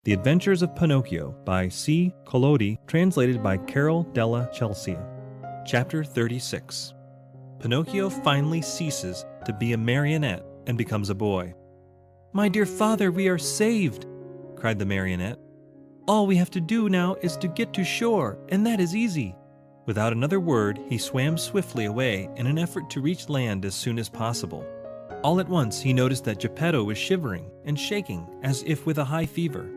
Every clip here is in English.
The Adventures of Pinocchio by C. Collodi, translated by Carol della Chelsea. Chapter 36. Pinocchio finally ceases to be a marionette and becomes a boy. "My dear father, we are saved!" cried the marionette. "All we have to do now is to get to shore, and that is easy." Without another word, he swam swiftly away in an effort to reach land as soon as possible. All at once, he noticed that Geppetto was shivering and shaking as if with a high fever.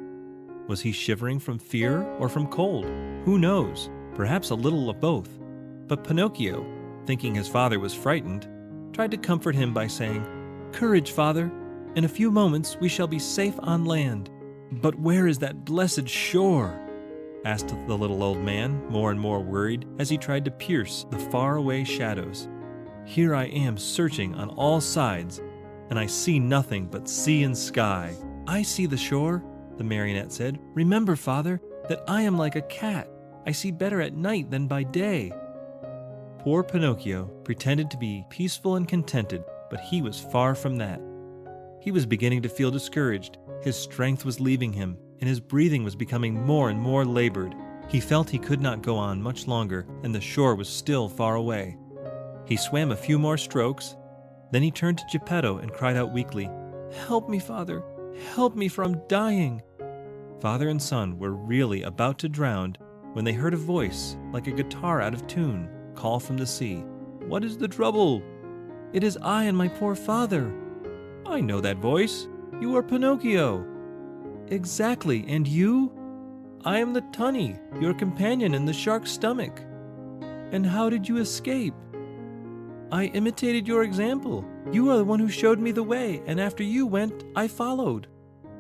Was he shivering from fear or from cold? Who knows? Perhaps a little of both. But Pinocchio, thinking his father was frightened, tried to comfort him by saying, "Courage, father. In a few moments we shall be safe on land." "But where is that blessed shore?" asked the little old man, more and more worried as he tried to pierce the faraway shadows. "Here I am searching on all sides, and I see nothing but sea and sky." "I see the shore," the marionette said. "Remember, father, that I am like a cat. I see better at night than by day." Poor Pinocchio pretended to be peaceful and contented, but he was far from that. He was beginning to feel discouraged. His strength was leaving him, and his breathing was becoming more and more labored. He felt he could not go on much longer, and the shore was still far away. He swam a few more strokes. Then he turned to Geppetto and cried out weakly, "Help me, father! Help me, for I'm dying!" Father and son were really about to drown when they heard a voice, like a guitar out of tune, call from the sea. "What is the trouble?" "It is I and my poor father." "I know that voice. You are Pinocchio." "Exactly, and you?" "I am the tunny, your companion in the shark's stomach." "And how did you escape?" "I imitated your example. You are the one who showed me the way, and after you went, I followed."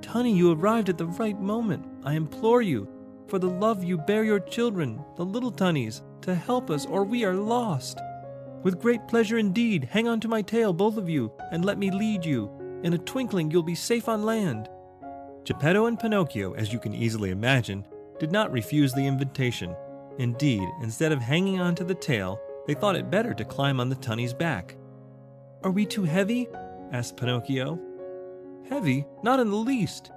"Tunny, you arrived at the right moment. I implore you, for the love you bear your children, the little tunnies, to help us, or we are lost." "With great pleasure indeed. Hang on to my tail, both of you, and let me lead you. In a twinkling you'll be safe on land." Geppetto and Pinocchio, as you can easily imagine, did not refuse the invitation. Indeed, instead of hanging on to the tail, they thought it better to climb on the tunny's back. "Are we too heavy?" asked Pinocchio. "Heavy? Not in the least.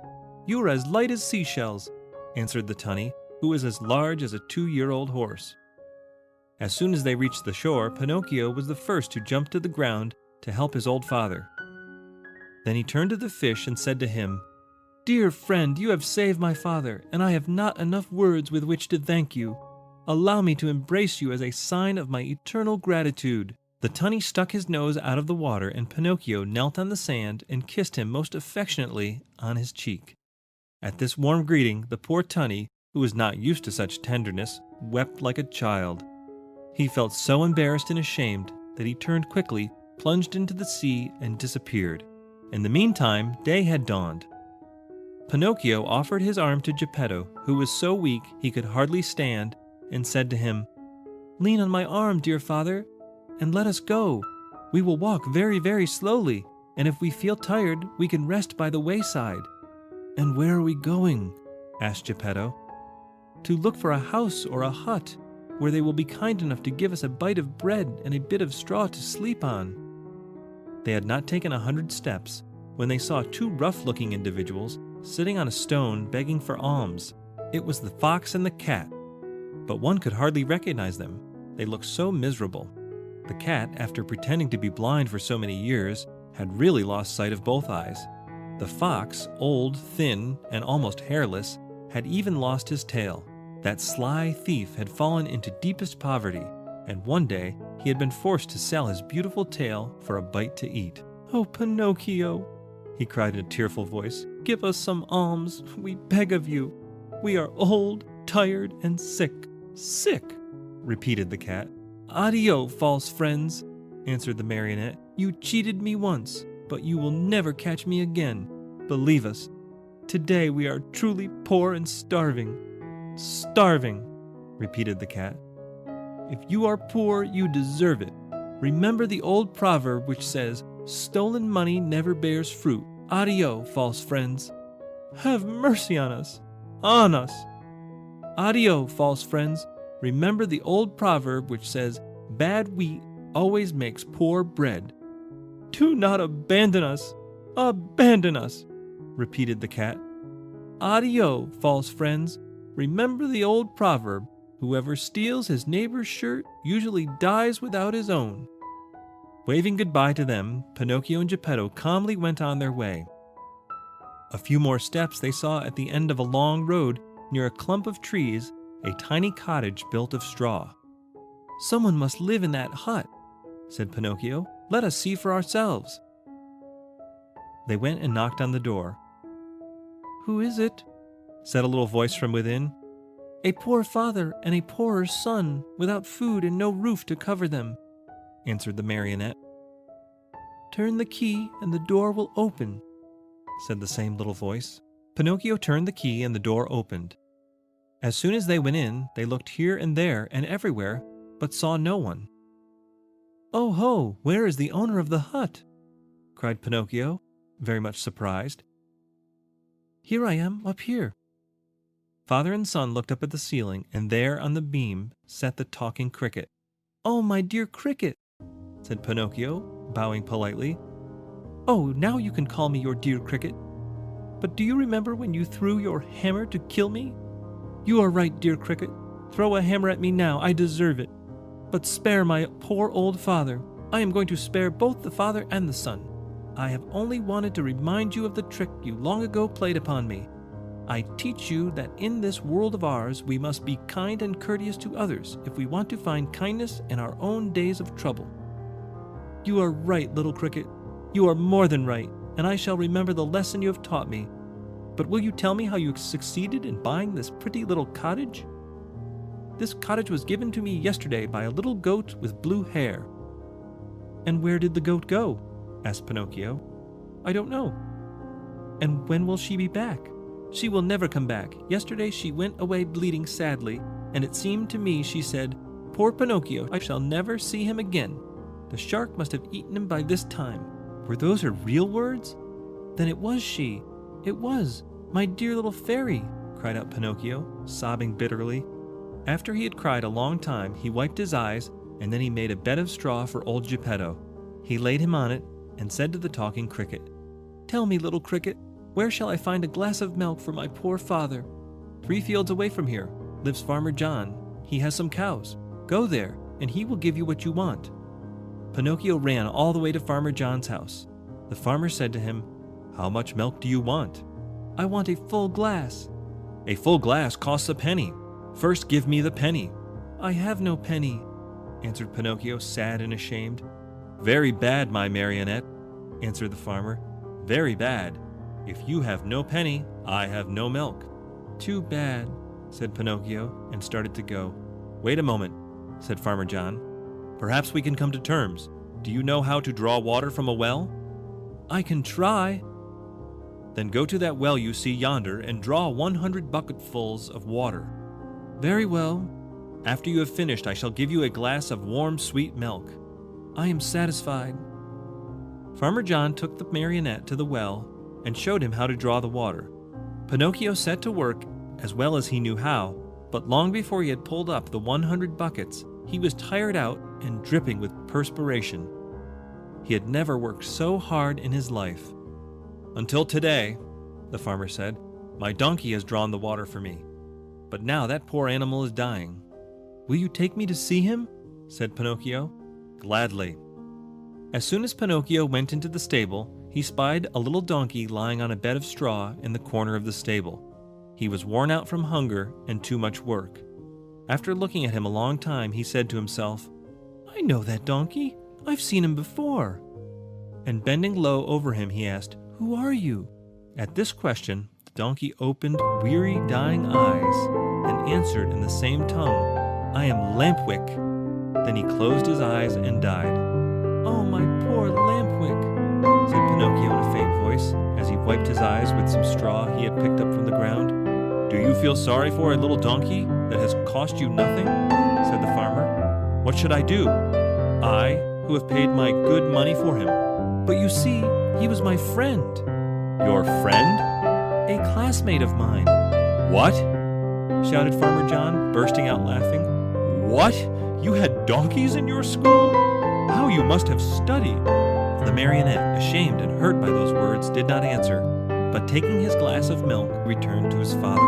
You are as light as seashells," answered the tunny, who was as large as a 2-year-old horse. As soon as they reached the shore, Pinocchio was the first to jump to the ground to help his old father. Then he turned to the fish and said to him, "Dear friend, you have saved my father, and I have not enough words with which to thank you. Allow me to embrace you as a sign of my eternal gratitude." The tunny stuck his nose out of the water, and Pinocchio knelt on the sand and kissed him most affectionately on his cheek. At this warm greeting, the poor tunny, who was not used to such tenderness, wept like a child. He felt so embarrassed and ashamed that he turned quickly, plunged into the sea, and disappeared. In the meantime, day had dawned. Pinocchio offered his arm to Geppetto, who was so weak he could hardly stand, and said to him, "Lean on my arm, dear father, and let us go. We will walk very, very slowly, and if we feel tired, we can rest by the wayside." "And where are we going?" asked Geppetto. "To look for a house or a hut, where they will be kind enough to give us a bite of bread and a bit of straw to sleep on." They had not taken 100 steps when they saw 2 rough-looking individuals sitting on a stone begging for alms. It was the fox and the cat, but one could hardly recognize them. They looked so miserable. The cat, after pretending to be blind for so many years, had really lost sight of both eyes. The fox, old, thin, and almost hairless, had even lost his tail. That sly thief had fallen into deepest poverty, and one day he had been forced to sell his beautiful tail for a bite to eat. "Oh, Pinocchio," he cried in a tearful voice, "give us some alms, we beg of you. We are old, tired, and sick." "Sick?" repeated the cat. "Addio, false friends," answered the marionette. "You cheated me once, but you will never catch me again. Believe us. Today we are truly poor and starving." "Starving," repeated the cat. "If you are poor, you deserve it. Remember the old proverb which says, 'Stolen money never bears fruit.' Addio, false friends. Have mercy on us, on us. Addio, false friends. Remember the old proverb which says, 'Bad wheat always makes poor bread.' Do not abandon us, abandon us," repeated the cat. Addio, false friends. Remember the old proverb, whoever steals his neighbor's shirt usually dies without his own. Waving goodbye to them, Pinocchio and Geppetto calmly went on their way. A few more steps they saw at the end of a long road near a clump of trees a tiny cottage built of straw. Someone must live in that hut, said Pinocchio. Let us see for ourselves. They went and knocked on the door. Who is it? Said a little voice from within. A poor father and a poorer son, without food and no roof to cover them, answered the marionette. Turn the key and the door will open, said the same little voice. Pinocchio turned the key and the door opened. As soon as they went in, they looked here and there and everywhere, but saw no one. Oh ho, where is the owner of the hut? Cried Pinocchio, very much surprised. Here I am, up here. Father and son looked up at the ceiling, and there on the beam sat the talking cricket. Oh, my dear cricket, said Pinocchio, bowing politely. Oh, now you can call me your dear cricket. But do you remember when you threw your hammer to kill me? You are right, dear cricket. Throw a hammer at me now, I deserve it. But spare my poor old father. I am going to spare both the father and the son. I have only wanted to remind you of the trick you long ago played upon me. I teach you that in this world of ours we must be kind and courteous to others if we want to find kindness in our own days of trouble. You are right, little cricket. You are more than right, and I shall remember the lesson you have taught me. But will you tell me how you succeeded in buying this pretty little cottage? This cottage was given to me yesterday by a little goat with blue hair. And where did the goat go? Asked Pinocchio. I don't know. And when will she be back? She will never come back. Yesterday she went away bleeding sadly, and it seemed to me she said, Poor Pinocchio, I shall never see him again. The shark must have eaten him by this time. Were those her real words? Then it was she. It was. My dear little fairy, cried out Pinocchio, sobbing bitterly. After he had cried a long time, he wiped his eyes, and then he made a bed of straw for old Geppetto. He laid him on it, and said to the talking cricket, Tell me, little cricket, where shall I find a glass of milk for my poor father? 3 fields away from here lives Farmer John. He has some cows. Go there, and he will give you what you want. Pinocchio ran all the way to Farmer John's house. The farmer said to him, How much milk do you want? I want a full glass. A full glass costs a penny. First give me the penny. I have no penny, answered Pinocchio, sad and ashamed. Very bad, my marionette, answered the farmer. Very bad. If you have no penny, I have no milk. Too bad, said Pinocchio, and started to go. Wait a moment, said Farmer John. Perhaps we can come to terms. Do you know how to draw water from a well? I can try. Then go to that well you see yonder and draw 100 bucketfuls of water. Very well. After you have finished, I shall give you a glass of warm, sweet milk. I am satisfied. Farmer John took the marionette to the well and showed him how to draw the water. Pinocchio set to work as well as he knew how, but long before he had pulled up the 100 buckets, he was tired out and dripping with perspiration. He had never worked so hard in his life. Until today, the farmer said, my donkey has drawn the water for me. But now that poor animal is dying. Will you take me to see him? Said Pinocchio. Gladly. As soon as Pinocchio went into the stable, he spied a little donkey lying on a bed of straw in the corner of the stable. He was worn out from hunger and too much work. After looking at him a long time, he said to himself, I know that donkey. I've seen him before. And bending low over him, he asked, Who are you? At this question, the donkey opened weary, dying eyes and answered in the same tongue, I am Lampwick. Then he closed his eyes and died. Oh, my poor Lampwick, said Pinocchio in a faint voice, as he wiped his eyes with some straw he had picked up from the ground. Do you feel sorry for a little donkey that has cost you nothing? Said the farmer. What should I do? I, who have paid my good money for him. But you see, he was my friend. Your friend? A classmate of mine. What? Shouted Farmer John, bursting out laughing. What? You had donkeys in your school? How you must have studied! The marionette, ashamed and hurt by those words, did not answer. but taking his glass of milk, returned to his father.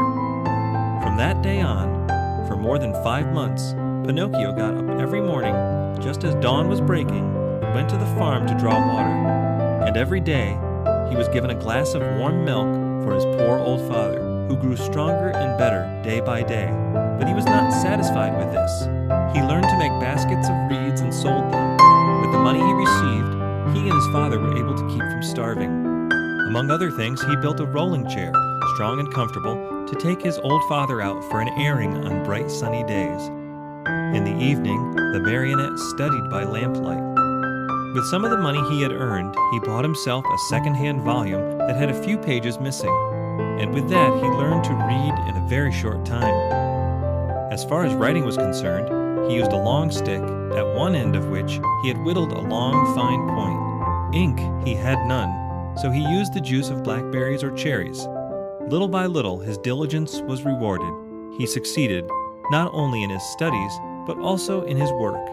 From that day on, for more than 5 months, Pinocchio got up every morning, just as dawn was breaking, and went to the farm to draw water. And every day, he was given a glass of warm milk for his poor old father, who grew stronger and better day by day. But he was not satisfied with this. He learned to make baskets of reeds and sold them. With the money he received, he and his father were able to keep from starving. Among other things, he built a rolling chair, strong and comfortable, to take his old father out for an airing on bright sunny days. In the evening, the marionette studied by lamplight. With some of the money he had earned, he bought himself a second-hand volume that had a few pages missing, and with that he learned to read in a very short time. As far as writing was concerned, he used a long stick, at one end of which he had whittled a long, fine point. Ink he had none, so he used the juice of blackberries or cherries. Little by little, his diligence was rewarded. He succeeded, not only in his studies, but also in his work.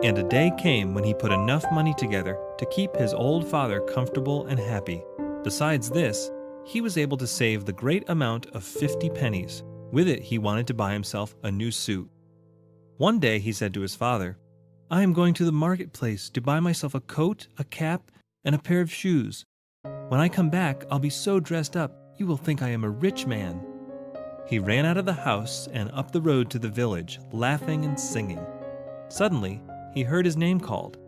And a day came when he put enough money together to keep his old father comfortable and happy. Besides this, he was able to save the great amount of 50 pennies. With it, he wanted to buy himself a new suit. One day he said to his father, "I am going to the marketplace to buy myself a coat, a cap, and a pair of shoes. When I come back, I'll be so dressed up, you will think I am a rich man." He ran out of the house and up the road to the village, laughing and singing. Suddenly, he heard his name called,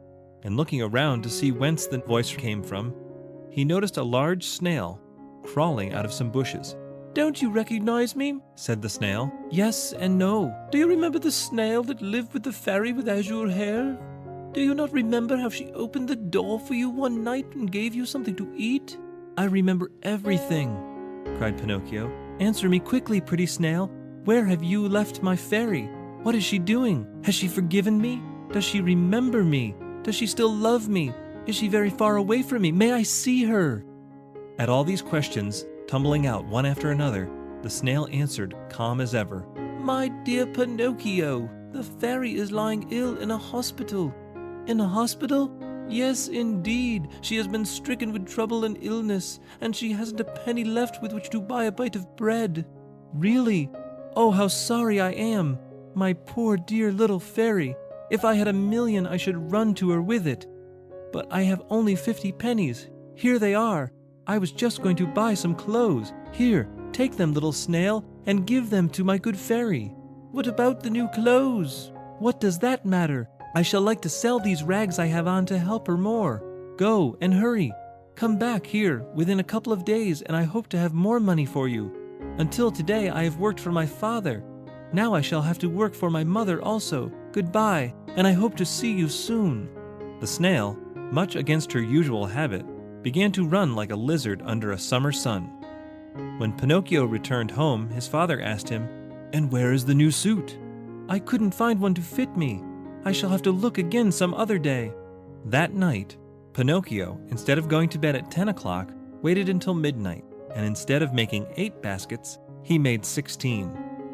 and looking around to see whence the voice came from, he noticed a large snail crawling out of some bushes. "Don't you recognize me?" said the snail. "Yes and no. Do you remember the snail that lived with the fairy with azure hair? Do you not remember how she opened the door for you one night and gave you something to eat?" "I remember everything," cried Pinocchio. "Answer me quickly, pretty snail. Where have you left my fairy? What is she doing? Has she forgiven me? Does she remember me? Does she still love me? Is she very far away from me? May I see her?" At all these questions, tumbling out one after another, the snail answered, calm as ever, "My dear Pinocchio, the fairy is lying ill in a hospital." "In a hospital?" "Yes, indeed. She has been stricken with trouble and illness, and she hasn't a penny left with which to buy a bite of bread." "Really? Oh, how sorry I am. My poor dear little fairy. If I had 1,000,000, I should run to her with it. But I have only 50 pennies. Here they are. I was just going to buy some clothes. Here, take them, little snail, and give them to my good fairy." "What about the new clothes?" "What does that matter? I shall like to sell these rags I have on to help her more. Go and hurry. Come back here within a couple of days, and I hope to have more money for you. Until today I have worked for my father. Now I shall have to work for my mother also. Goodbye, and I hope to see you soon." The snail, much against her usual habit, began to run like a lizard under a summer sun. When Pinocchio returned home, his father asked him, "And where is the new suit?" "I couldn't find one to fit me. I shall have to look again some other day." That night, Pinocchio, instead of going to bed at 10 o'clock, waited until midnight, and instead of making 8 baskets, he made 16.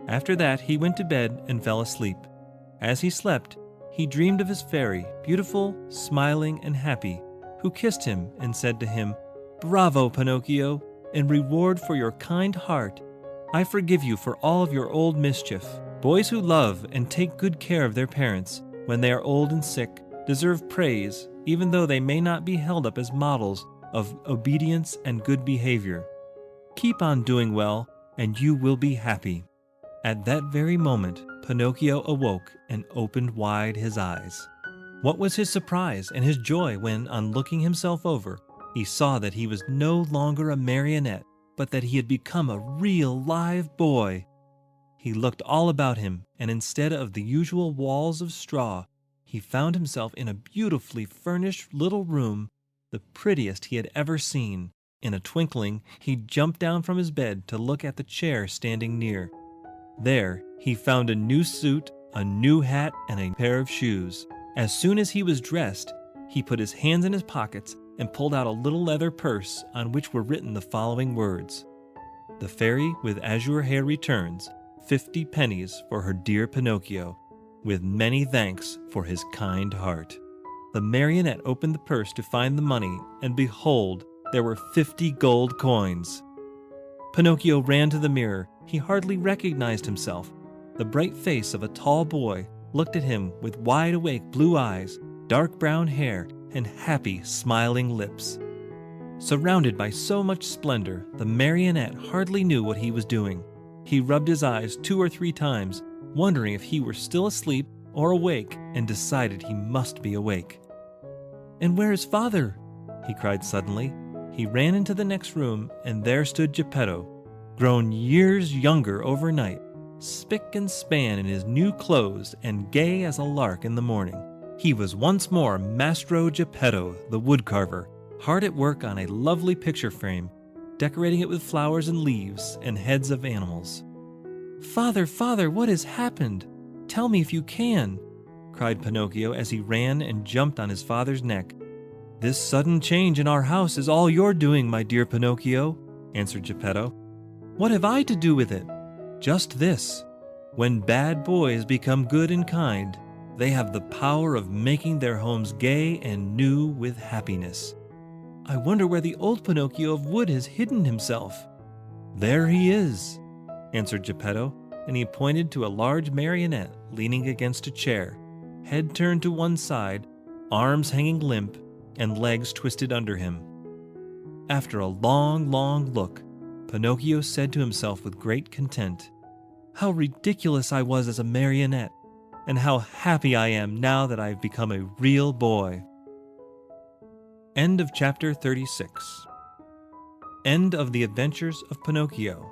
After that, he went to bed and fell asleep. As he slept, he dreamed of his fairy, beautiful, smiling, and happy, who kissed him and said to him, "Bravo, Pinocchio! In reward for your kind heart, I forgive you for all of your old mischief. Boys who love and take good care of their parents when they are old and sick deserve praise, even though they may not be held up as models of obedience and good behavior. Keep on doing well, and you will be happy." At that very moment, Pinocchio awoke and opened wide his eyes. What was his surprise and his joy when, on looking himself over, he saw that he was no longer a marionette, but that he had become a real live boy. He looked all about him, and instead of the usual walls of straw, he found himself in a beautifully furnished little room, the prettiest he had ever seen. In a twinkling, he jumped down from his bed to look at the chair standing near. There, he found a new suit, a new hat, and a pair of shoes. As soon as he was dressed, he put his hands in his pockets and pulled out a little leather purse on which were written the following words: "The fairy with azure hair returns 50 pennies for her dear Pinocchio, with many thanks for his kind heart." The marionette opened the purse to find the money, and behold, there were 50 gold coins. Pinocchio ran to the mirror. He hardly recognized himself. The bright face of a tall boy looked at him with wide-awake blue eyes, dark brown hair, and happy, smiling lips. Surrounded by so much splendor, the marionette hardly knew what he was doing. He rubbed his eyes 2 or 3 times, wondering if he were still asleep or awake, and decided he must be awake. "And where is Father?" he cried suddenly. He ran into the next room, and there stood Geppetto, grown years younger overnight, spick and span in his new clothes and gay as a lark in the morning. He was once more Mastro Geppetto, the woodcarver, hard at work on a lovely picture frame, decorating it with flowers and leaves and heads of animals. "Father, Father, what has happened? Tell me if you can," cried Pinocchio as he ran and jumped on his father's neck. "This sudden change in our house is all your doing, my dear Pinocchio," answered Geppetto. "What have I to do with it? Just this: when bad boys become good and kind, they have the power of making their homes gay and new with happiness. I wonder where the old Pinocchio of wood has hidden himself." "There he is," answered Geppetto, and he pointed to a large marionette leaning against a chair, head turned to one side, arms hanging limp, and legs twisted under him. After a long, long look, Pinocchio said to himself with great content, "How ridiculous I was as a marionette, and how happy I am now that I have become a real boy." End of chapter 36. End of the Adventures of Pinocchio.